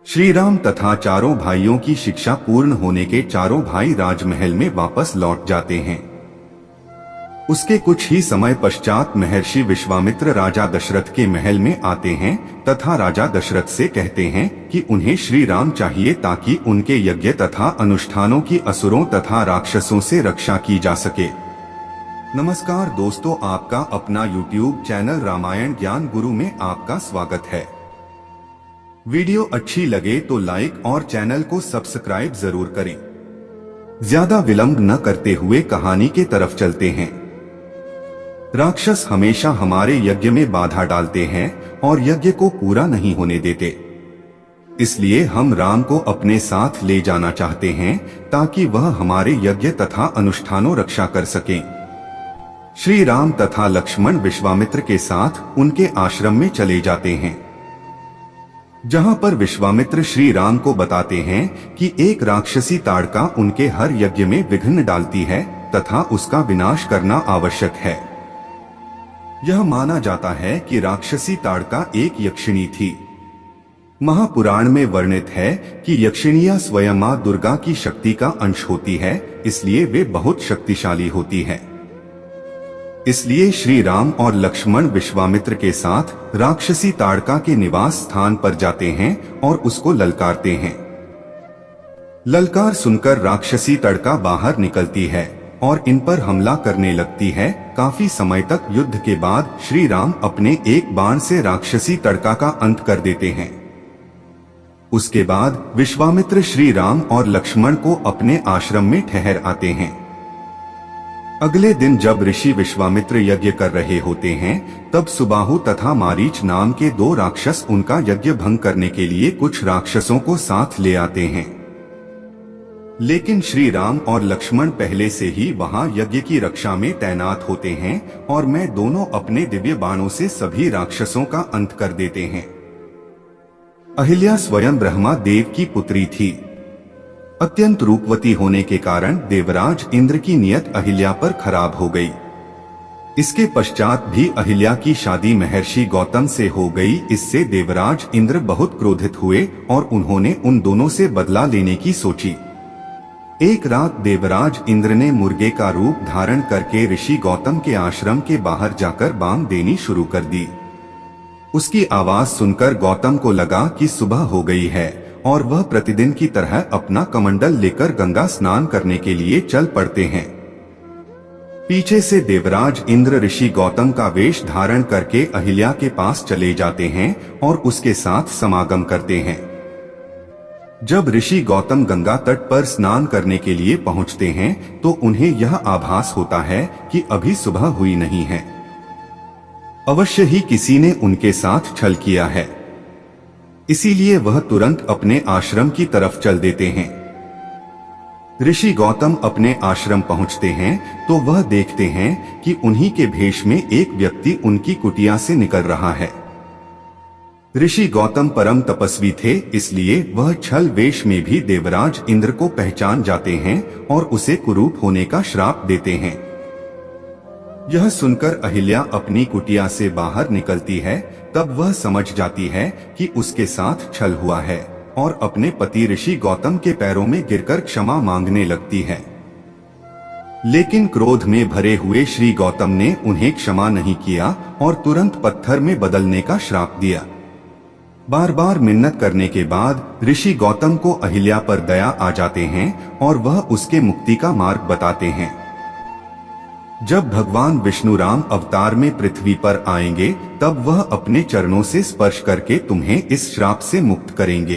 श्री राम तथा चारों भाइयों की शिक्षा पूर्ण होने के चारों भाई राजमहल में वापस लौट जाते हैं। उसके कुछ ही समय पश्चात महर्षि विश्वामित्र राजा दशरथ के महल में आते हैं तथा राजा दशरथ से कहते हैं कि उन्हें श्री राम चाहिए ताकि उनके यज्ञ तथा अनुष्ठानों की असुरों तथा राक्षसों से रक्षा की जा सके। नमस्कार दोस्तों, आपका अपना YouTube चैनल रामायण ज्ञान गुरु में आपका स्वागत है। वीडियो अच्छी लगे तो लाइक और चैनल को सब्सक्राइब जरूर करें। ज्यादा विलंब न करते हुए कहानी के तरफ चलते हैं। राक्षस हमेशा हमारे यज्ञ में बाधा डालते हैं और यज्ञ को पूरा नहीं होने देते। इसलिए हम राम को अपने साथ ले जाना चाहते हैं ताकि वह हमारे यज्ञ तथा अनुष्ठानों रक्षा कर सकें। श्री राम तथा लक्ष्मण विश्वामित्र के साथ उनके आश्रम में चले जाते हैं, जहां पर विश्वामित्र श्री राम को बताते हैं कि एक राक्षसी ताड़का उनके हर यज्ञ में विघ्न डालती है तथा उसका विनाश करना आवश्यक है। यह माना जाता है कि राक्षसी ताड़का एक यक्षिणी थी। महापुराण में वर्णित है कि यक्षिणियां स्वयं मां दुर्गा की शक्ति का अंश होती है, इसलिए वे बहुत शक्तिशाली होती है। इसलिए श्री राम और लक्ष्मण विश्वामित्र के साथ राक्षसी ताड़का के निवास स्थान पर जाते हैं और उसको ललकारते हैं। ललकार सुनकर राक्षसी ताड़का बाहर निकलती है और इन पर हमला करने लगती है। काफी समय तक युद्ध के बाद श्री राम अपने एक बाण से राक्षसी ताड़का का अंत कर देते हैं। उसके बाद विश्वामित्र श्री राम और लक्ष्मण को अपने आश्रम में ठहर आते हैं। अगले दिन जब ऋषि विश्वामित्र यज्ञ कर रहे होते हैं, तब सुबाहु तथा मारीच नाम के दो राक्षस उनका यज्ञ भंग करने के लिए कुछ राक्षसों को साथ ले आते हैं। लेकिन श्री राम और लक्ष्मण पहले से ही वहां यज्ञ की रक्षा में तैनात होते हैं और मैं दोनों अपने दिव्य बाणों से सभी राक्षसों का अंत कर देते हैं। अहिल्या स्वयं ब्रह्मा देव की पुत्री थी। अत्यंत रूपवती होने के कारण देवराज इंद्र की नियत अहिल्या पर खराब हो गई। इसके पश्चात भी अहिल्या की शादी महर्षि गौतम से हो गई। इससे देवराज इंद्र बहुत क्रोधित हुए और उन्होंने उन दोनों से बदला लेने की सोची। एक रात देवराज इंद्र ने मुर्गे का रूप धारण करके ऋषि गौतम के आश्रम के बाहर जाकर बांग देनी शुरू कर दी। उसकी आवाज सुनकर गौतम को लगा कि सुबह हो गई है और वह प्रतिदिन की तरह अपना कमंडल लेकर गंगा स्नान करने के लिए चल पड़ते हैं। पीछे से देवराज इंद्र ऋषि गौतम का वेश धारण करके अहिल्या के पास चले जाते हैं और उसके साथ समागम करते हैं। जब ऋषि गौतम गंगा तट पर स्नान करने के लिए पहुंचते हैं तो उन्हें यह आभास होता है कि अभी सुबह हुई नहीं है। अवश्य ही किसी ने उनके साथ छल किया है, इसीलिए वह तुरंत अपने आश्रम की तरफ चल देते हैं। ऋषि गौतम अपने आश्रम पहुंचते हैं तो वह देखते हैं कि उन्हीं के भेष में एक व्यक्ति उनकी कुटिया से निकल रहा है। ऋषि गौतम परम तपस्वी थे, इसलिए वह छल वेश में भी देवराज इंद्र को पहचान जाते हैं और उसे कुरूप होने का श्राप देते हैं। यह सुनकर अहिल्या अपनी कुटिया से बाहर निकलती है। तब वह समझ जाती है कि उसके साथ छल हुआ है और अपने पति ऋषि गौतम के पैरों में गिरकर क्षमा मांगने लगती है। लेकिन क्रोध में भरे हुए श्री गौतम ने उन्हें क्षमा नहीं किया और तुरंत पत्थर में बदलने का श्राप दिया। बार बार मिन्नत करने के बाद ऋषि गौतम को अहिल्या पर दया आ जाते हैं और वह उसके मुक्ति का मार्ग बताते हैं। जब भगवान विष्णु राम अवतार में पृथ्वी पर आएंगे तब वह अपने चरणों से स्पर्श करके तुम्हें इस श्राप से मुक्त करेंगे।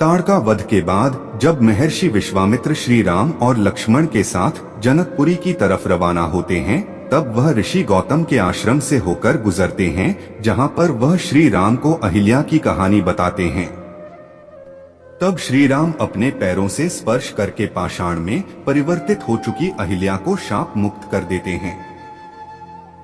ताड़का वध के बाद जब महर्षि विश्वामित्र श्री राम और लक्ष्मण के साथ जनकपुरी की तरफ रवाना होते हैं, तब वह ऋषि गौतम के आश्रम से होकर गुजरते हैं, जहां पर वह श्री राम को अहिल्या की कहानी बताते हैं। तब श्री राम अपने पैरों से स्पर्श करके पाषाण में परिवर्तित हो चुकी अहिल्या को शाप मुक्त कर देते हैं।